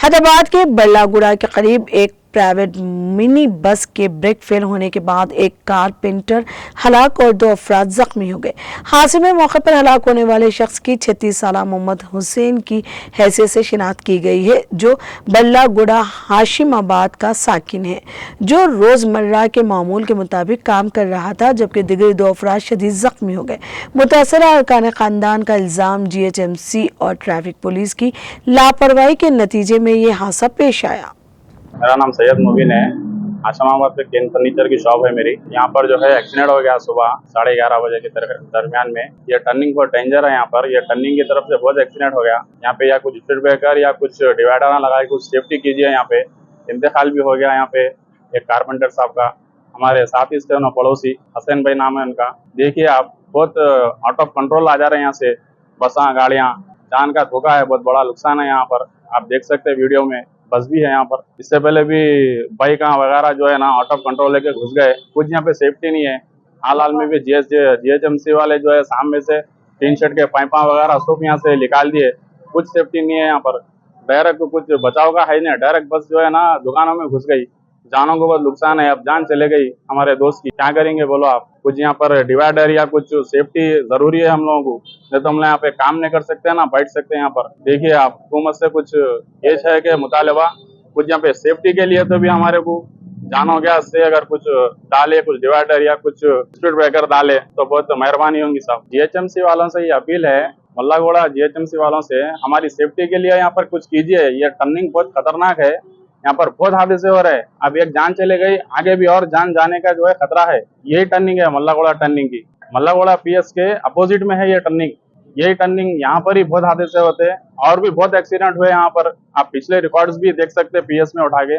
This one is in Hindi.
हैदराबाद के बल्लागुड़ा के करीब एक प्राइवेट मिनी बस के ब्रेक फेल होने के बाद एक कारपेंटर हलाक और 2 अफराद जख्मी हो गए। हादसे में मौके पर हलाक होने वाले शख्स की 36 साल मोहम्मद हुसैन की हैसियत से शिनाख्त की गई है, जो बल्लागुड़ा हाशिमाबाद का साकिन है, जो रोजमर्रा के मामूल के मुताबिक काम कर रहा था, जबकि दिगरी 2 अफराद शदीद जख्मी हो गए। मुतासरा अरकान खानदान का इल्जाम GHMC और ट्रैफिक पुलिस की लापरवाही के नतीजे में ये हादसा पेश आया। मेरा नाम सैयद मुबीन है। आशमाबाद पे केन फर्नीचर की शॉप है मेरी। यहाँ पर जो है एक्सीडेंट हो गया सुबह 11:30 बजे के दरमियान में। ये टर्निंग बहुत डेंजर है। यहाँ पर ये टर्निंग की तरफ से बहुत एक्सीडेंट हो गया। यहाँ पे या कुछ स्पीड ब्रेकर या कुछ डिवाइडर ना लगाए, कुछ सेफ्टी कीजिए। यहाँ पे इंतकाल भी हो गया। यहाँ पे एक कारपेंटर साहब का, हमारे साथ ही से पड़ोसी हसैन भाई नाम है उनका। देखिए आप, बहुत आउट ऑफ कंट्रोल आ जा रहे हैं यहाँ से बसा गाड़ियाँ। जान का धोखा है, बहुत बड़ा नुकसान है यहाँ पर। आप देख सकते हैं वीडियो में, बस भी है यहाँ पर। इससे पहले भी बाइक वगैरह जो है ना आउट ऑफ कंट्रोल लेके घुस गए। कुछ यहाँ पे सेफ्टी नहीं है। हाल में भी GHMC वाले जो है सामने से टीन शेड के पाइपा वगैरह सब यहाँ से निकाल दिए। कुछ सेफ्टी नहीं है यहाँ पर। डायरेक्ट कुछ बचाव का है नहीं, डायरेक्ट बस जो है ना दुकानों में घुस गई। जानों को बहुत नुकसान है। अब जान चले गई हमारे दोस्त की, क्या करेंगे बोलो आप। कुछ यहाँ पर डिवाइडर या कुछ सेफ्टी जरूरी है हम लोगों को, नहीं तो हम लोग यहाँ पे काम नहीं कर सकते ना बैठ सकते यहाँ पर। देखिए आप, हुकूमत से कुछ ये है कि मुतालबा कुछ यहाँ पे सेफ्टी के लिए तो भी हमारे को जानो गया से अगर कुछ डाले, कुछ डिवाइडर या कुछ स्पीड ब्रेकर डाले तो बहुत मेहरबानी होंगी साहब। GHMC वालों से ये अपील है, बल्लागुड़ा GHMC वालों से, हमारी सेफ्टी के लिए यहाँ पर कुछ कीजिए। ये टर्निंग बहुत खतरनाक है, यहाँ पर बहुत हादसे हो रहे हैं। अब एक जान चले गई, आगे भी और जान जाने का जो है खतरा है। यही टर्निंग है मल्लागुड़ा टर्निंग की। मल्लागुड़ा PS के अपोजिट में है ये टर्निंग। यही टर्निंग यहाँ पर ही बहुत हादसे होते हैं और भी बहुत एक्सीडेंट हुए यहाँ पर। आप पिछले रिकॉर्ड्स भी देख सकते हैं PS में उठा के।